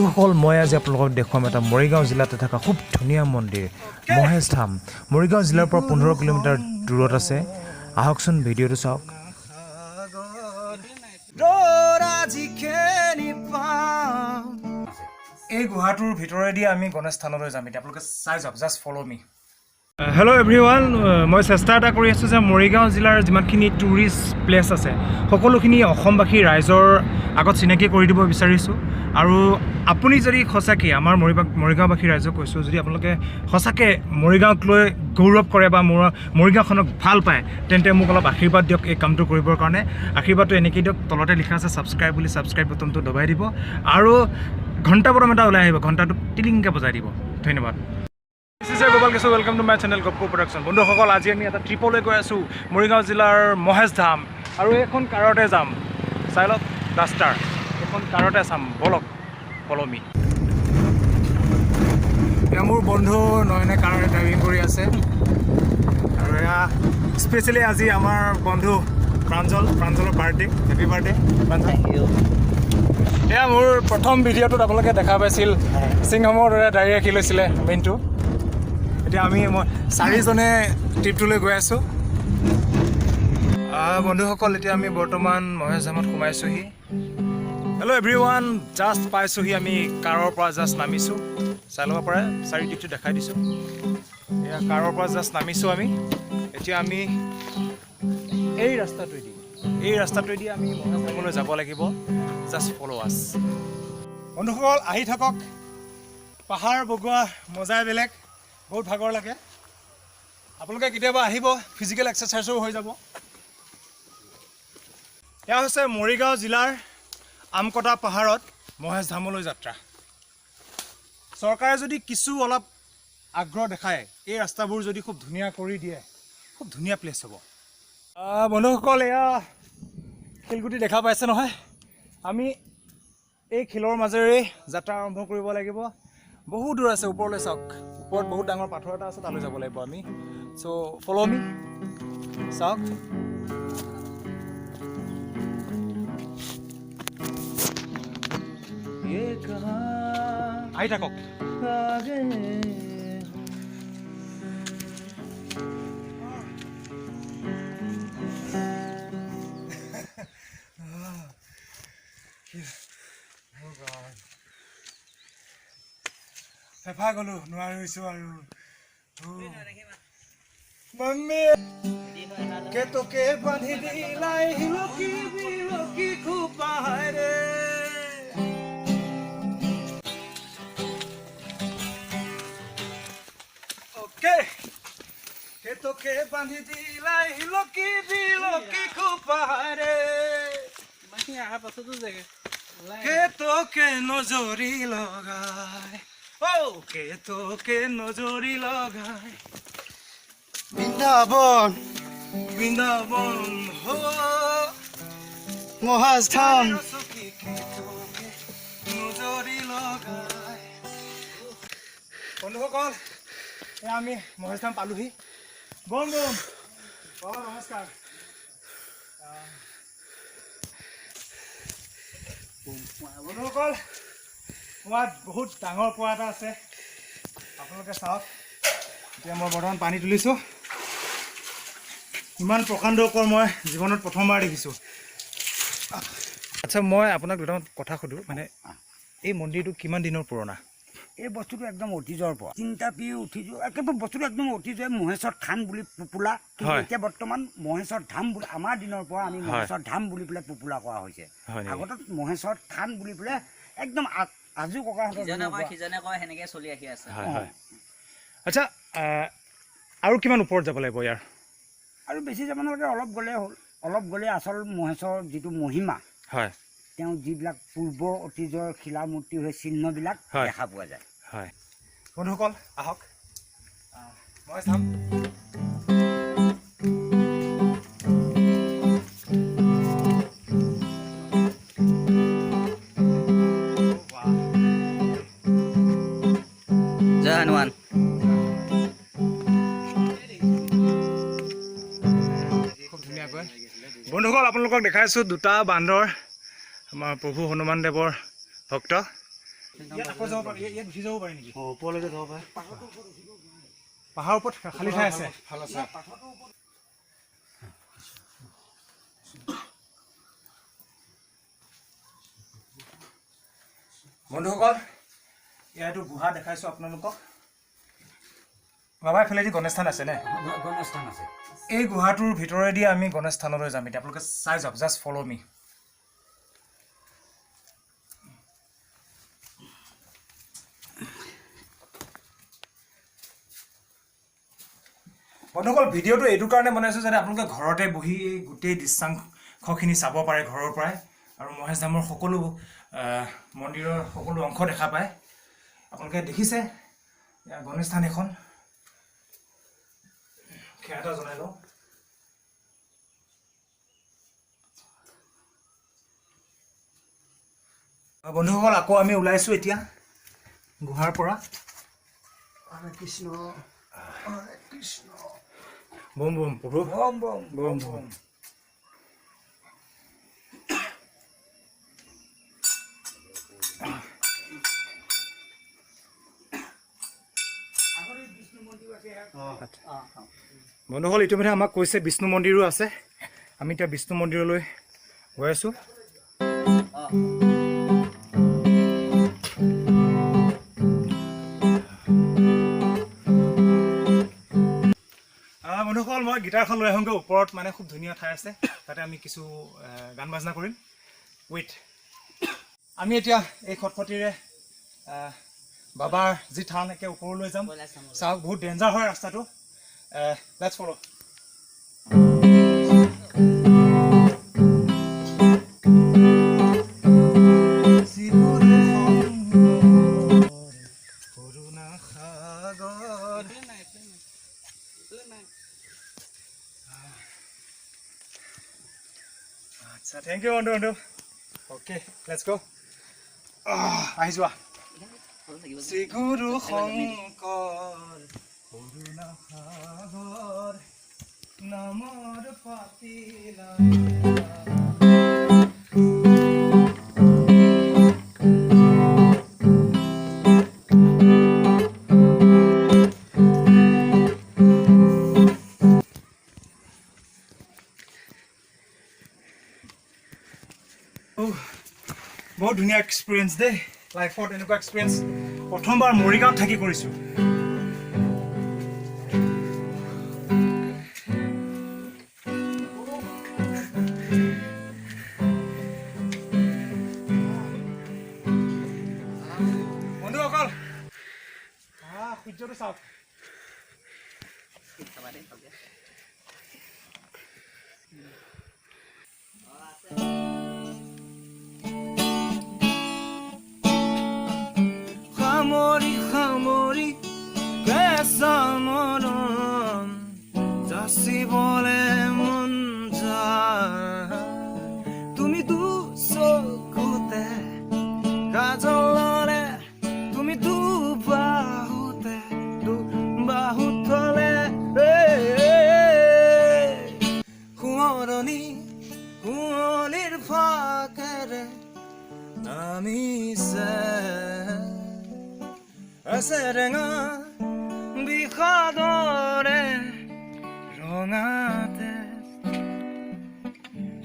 বন্ধুসকল মই আজি আপোনালোকক দেখুৱাম এটা মৰিগাঁও জিলাতে থকা খুব ধুনীয়া মন্দিৰ মহেশ ধাম মৰিগাঁও জিলাৰ পৰা 15 কিলোমিটাৰ দূৰত আছে আহকচোন ভিডিঅ'টো চাওক এই গুহাটোৰ ভিতৰেদি আমি গণেশ থানলৈ যাম এতিয়া আপোনালোকে চাই যাওক জাষ্ট ফলো মি হেল্ল' এভৰিৱান মই চেষ্টা এটা কৰি আছোঁ যে মৰিগাঁও জিলাৰ যিমানখিনি টুৰিষ্ট প্লেচ আছে সকলোখিনি অসমবাসী ৰাইজৰ আগত চিনাকি কৰি দিব বিচাৰিছোঁ আৰু আপুনি যদি সঁচাকৈ আমাৰ মৰিগাঁওবাসী ৰাইজক কৈছোঁ যদি আপোনালোকে সঁচাকৈ মৰিগাঁৱক লৈ গৌৰৱ কৰে বা মৰিগাঁওখনক ভাল পায় তেন্তে মোক অলপ আশীৰ্বাদ দিয়ক এই কামটো কৰিবৰ কাৰণে আশীৰ্বাদটো এনেকৈ দিয়ক তলতে লিখা আছে ছাবস্ক্ৰাইব বুলি ছাবস্ক্ৰাইব বটনটো দবাই দিব আৰু ঘণ্টা বটন এটা ওলাই আহিব ঘণ্টাটো টিলিংকৈ বজাই দিব ধন্যবাদ গোপাল কিছু welcome to my channel Gappu production বন্ধুসকল আজি আমি এটা ট্ৰিপলৈ গৈ আছোঁ মৰিগাঁও জিলাৰ মহেশ ধাম আৰু এইখন কাৰতে যাম চাই লওক ডাষ্টাৰ এইখন কাৰতে চাম বলক ফলমি এতিয়া মোৰ বন্ধু নয়নে কাৰতে ড্ৰাইভিং কৰি আছে আৰু এয়া স্পেচিয়েলি আজি আমাৰ বন্ধু প্ৰাঞ্জলৰ বাৰ্থডে হেপী বাৰ্থডে প্ৰাঞ্জল এয়া মোৰ প্ৰথম ভিডিঅ'টোত আপোনালোকে দেখা পাইছিল সিংহমৰ দৰে দাড়ি ৰাখি লৈছিলে মেইনটো এতিয়া মই চাৰিজনে ট্ৰিপটোলৈ গৈ আছোঁ বন্ধুসকল এতিয়া আমি বৰ্তমান মহেশ ধামত সোমাইছোঁহি হেল্ল' এভৰিৱান জাষ্ট পাইছোঁহি আমি কাৰৰ পৰা জাষ্ট নামিছোঁ চাই ল'ব পাৰে চাৰিদিশটো দেখাই দিছোঁ এয়া কাৰৰ পৰা জাষ্ট নামিছোঁ আমি এতিয়া আমি এই ৰাস্তাটোৱেদি আমি মহেশ ধামলৈ যাব লাগিব জাষ্ট ফ'ল' আছ বন্ধুসকল আহি থাকক পাহাৰ বগোৱা মজাই বেলেগ বহুত ভাগৰ লাগে আপোনালোকে কেতিয়াবা আহিব ফিজিকেল এক্সাৰচাইজো হৈ যাব এয়া হৈছে মৰিগাঁও জিলাৰ আমকটা পাহাৰত মহেশ ধামলৈ যাত্ৰা চৰকাৰে যদি কিছু অলপ আগ্ৰহ দেখায় এই ৰাস্তাবোৰ যদি খুব ধুনীয়া কৰি দিয়ে খুব ধুনীয়া প্লেচ হ'ব বন্ধুসকল এয়া শিলগুটি দেখা পাইছে নহয় আমি এই শিলৰ মাজেৰে যাত্ৰা আৰম্ভ কৰিব লাগিব বহুত দূৰ আছে ওপৰলৈ চাওক ওপৰত বহুত ডাঙৰ পাথৰ এটা আছে তালৈ যাব লাগিব আমি চ' ফ'ল' মি চাওক আহি থাকক হেফা গ'লো নোৱাৰিছোঁ আৰু মম্মী কে তোকে বান্ধি দিলাই হিলকি বিলকি খুপায় ৰে অ'কে কে তোকে বান্ধি দিলাই হিলকি বিলকি খুপায় ৰে অহাৰ পাছতো জেগা কে তোকে নজৰি লগাই কে তোকে নজৰি লগাই বৃন্দাবন মহেশ ধাম নজৰি লগাই বন্ধুসকল আমি মহেশ ধাম পালোহি বম বাবা নমস্কাৰ বন্ধুসকল কুঁৱাত বহুত ডাঙৰ কুঁৱা এটা আছে আপোনালোকে চাওক এতিয়া মই বৰ্তমান পানী তুলিছোঁ ইমান প্ৰকাণ্ড ওপৰ মই জীৱনত প্ৰথমবাৰ দেখিছোঁ আচ্ছা মই আপোনাক দুটামান কথা সুধোঁ মানে এই মন্দিৰটো কিমান দিনৰ পুৰণা এই বস্তুটো একদম অতীজৰ পৰা চিন্তা পি উঠিছোঁ একেবাৰে বস্তুটো একদম অতীজৰ মহেশৰ থান বুলি পপুলা কিন্তু এতিয়া বৰ্তমান মহেশৰ ধাম বুলি আমাৰ দিনৰ পৰা আমি মহেশৰ ধাম বুলি পেলাই পপুলা কৰা হৈছে আগতে মহেশৰ থান বুলি পেলাই একদম আজু ককাহঁতৰ সিজনে কয় সেনেকে চলি আহি আছে আচ্ছা আৰু কিমান ওপৰত যাব লাগিব ইয়াৰ আৰু বেছি যাব নালাগে অলপ গ'লে আচল মহেশৰ যিটো মহিমা হয় তেওঁ যিবিলাক পূৰ্ব অতীজৰ শিলা মূৰ্তি হৈ চিহ্নবিলাক দেখা পোৱা যায় হয় বন্ধুসকল আহক মহেশ ধাম জয় হনুমান খুব ধুনীয়াকৈ বন্ধুসকল আপোনালোকক দেখাইছোঁ দুটা বান্দৰ আমাৰ প্ৰভু হনুমান দেৱৰ ভক্ত ইয়াত আকৌ যাব পাৰি, ইয়াত উঠি যাব পাৰি নেকি? ওপৰলৈকে যাব পাৰে। পাহাৰৰ ওপৰত খালী ঠাই আছে। ভাল আছে। বন্ধুসকল, ইয়াতো গুহা দেখাইছোঁ আপোনালোকক। বাবা এইফালেদি গণেশ থান আছে নে? গণেশ থান আছে। এই গুহাটোৰ ভিতৰেদি আমি গণেশ থানলৈ যাম এতিয়া। আপোনালোকে চাই যাওক, জাষ্ট ফ'ল' মি। বন্ধুসকল, ভিডিঅ'টো এইটো কাৰণে বনাইছোঁ যাতে আপোনালোকে ঘৰতে বহি এই গোটেই দৃশ্যাংশখিনি চাব পাৰে ঘৰৰ পৰাই, আৰু মহেশ ধামৰ সকলো মন্দিৰৰ সকলো অংশ দেখা পায়। আপোনালোকে দেখিছে গণেশ থান এখন। সেয়া এটা জনাই লওঁ। বন্ধুসকল, আকৌ আমি ওলাইছোঁ এতিয়া গুহাৰ পৰা। হৰে কৃষ্ণ, হৰে কৃষ্ণ। বম বম প্ৰভু, বম বম বম বম। বন্ধুসকল, ইতিমধ্যে আমাক কৈছে বিষ্ণু মন্দিৰো আছে। আমি এতিয়া বিষ্ণু মন্দিৰলৈ গৈ আছোঁ। বন্ধুসকল, মই গীটাৰখন লৈ আহোঁগৈ ওপৰত, মানে খুব ধুনীয়া ঠাই আছে, তাতে আমি কিছু গান বাজনা কৰিম। ৱেইট, আমি এতিয়া এই খটখটিৰে বাবাৰ যি থান একে ওপৰলৈ যাম। চাওক, বহুত ডেঞ্জাৰ হয় ৰাস্তাটো। Let's follow'. আচ্ছা, থেংক ইউ বন্ধু। অ'কে, লেটছ গ'। আহি যোৱা। শ্ৰী গুৰু শংকৰ কৰুণা সাগৰ নামৰ পাতিলা। বহুত ধুনীয়া এক্সপিৰিয়েঞ্চ দেই, লাইফত এনেকুৱা এক্সপিৰিয়েঞ্চ প্ৰথমবাৰ মৰিগাঁৱত থাকি কৰিছোঁ। বন্ধুসকল, সূৰ্যটো চাওক। সামৰি সামৰি কেঁচা মৰম যাচিবলে মন যায়। তুমি দুচকুতে কাজলৰে, তুমি দুবাহুতে দুবাহুত থলে সোঁৱৰণি সোঁৱনিৰ ফাকেৰে নামিছে এছেৰেঙা বিষাদৰে ৰঙাতে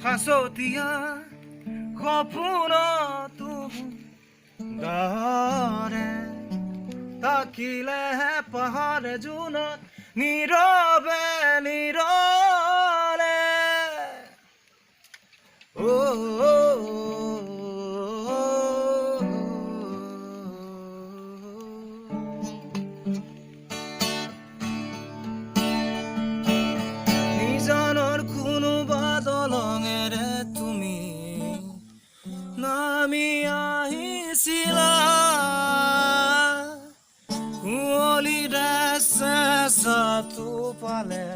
সাঁচতীয়া সপোনতো দৰে থাকিলেহে পাহৰে জোনত নীৰৱে নীৰলে। নিজানৰ কোনোবা দলঙেৰে তুমি নামি আহিছিলা, কুঁৱলীৰে চেঁচাটো পালে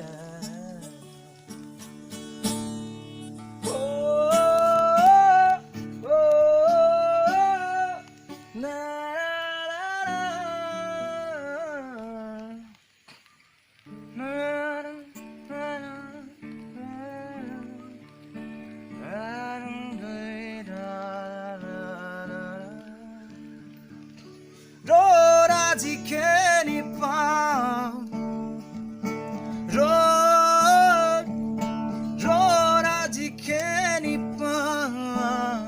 যিখিনি পাওঁ ৰ'দ যিখিনি পাওঁ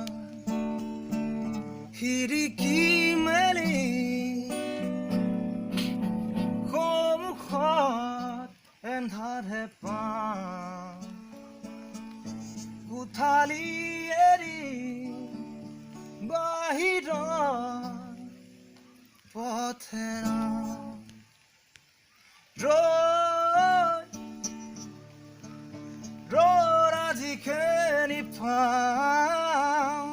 খিৰিকী মেলি সন্মুখত এন্ধাৰহে পাওঁ কোঠালি এৰি বাহিৰত পথেৰা ৰ'দ যিখিনি পাওঁ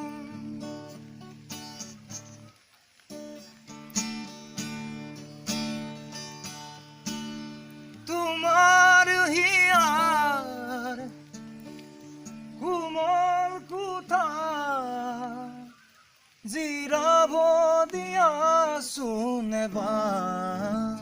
তোমাৰ হিয়াৰ কোমল কোঠা জিৰাব দিয়াচোন এবাৰ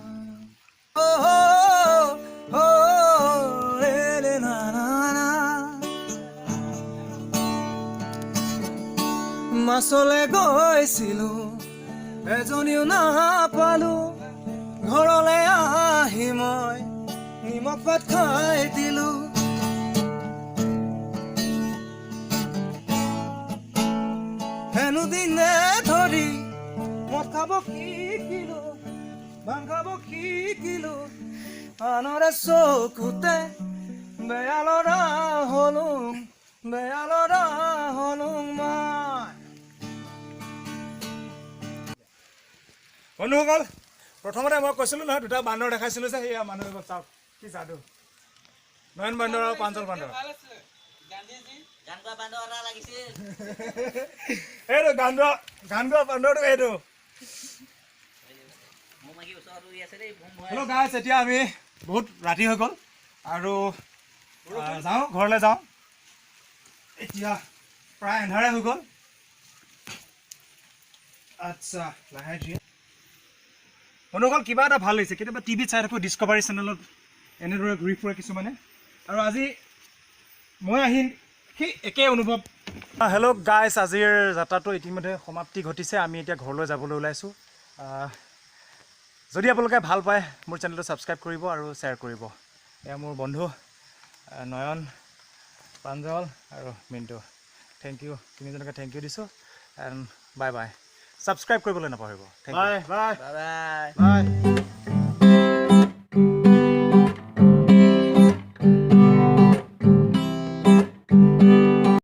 মাছলে গৈছিলো এজনীও নাপালো ঘৰলে আহি মই নিমখ পাত খাই দিলো হেনো দিনে ধৰি মদ খাব শিকিলো ভাং খাব শিকিলো আনৰে চকুতে বেয়া লৰা হলো মই বন্ধুসকল প্ৰথমতে মই কৈছিলোঁ নহয় দুটা বান্দৰ দেখাইছিলোঁ যে সেয়া মানুহ চাওক কি যাদু নয়ন বান্দৰ আৰু পাঞ্চল বান্দৰ গান গোৱা বান্দৰ এটা লাগিছিল এইটো গান গোৱা বান্দৰটো এইটো মোৰ মাগি ওচৰত উৰি আছে দেই ভুম ভয় হেল্ল' গাইছ এতিয়া আমি বহুত ৰাতি হৈ গ'ল আৰু যাওঁ ঘৰলৈ যাওঁ এতিয়া প্ৰায় এন্ধাৰে হৈ গ'ল আচ্ছা লাহে ধীৰে বন্ধুসকল কিবা এটা ভাল লাগিছে কেতিয়াবা টিভিত চাই থাকোঁ ডিস্কভাৰী চেনেলত এনেদৰে ঘূৰি ফুৰে কিছুমানে আৰু আজি মই আহিম সেই একে অনুভৱ হেল্ল' গাইছ আজিৰ যাত্ৰাটো ইতিমধ্যে সমাপ্তি ঘটিছে আমি এতিয়া ঘৰলৈ যাবলৈ ওলাইছোঁ যদি আপোনালোকে ভাল পায় মোৰ চেনেলটো ছাবস্ক্ৰাইব কৰিব আৰু শ্বেয়াৰ কৰিব এয়া মোৰ বন্ধু নয়ন প্ৰাঞ্জল আৰু মিণ্টু থেংক ইউ তিনিজনকে থেংক ইউ দিছোঁ এণ্ড বাই বাই ছাবস্ক্ৰাইব কৰিবলৈ নাপাহৰিব বাই বাই বাই বাই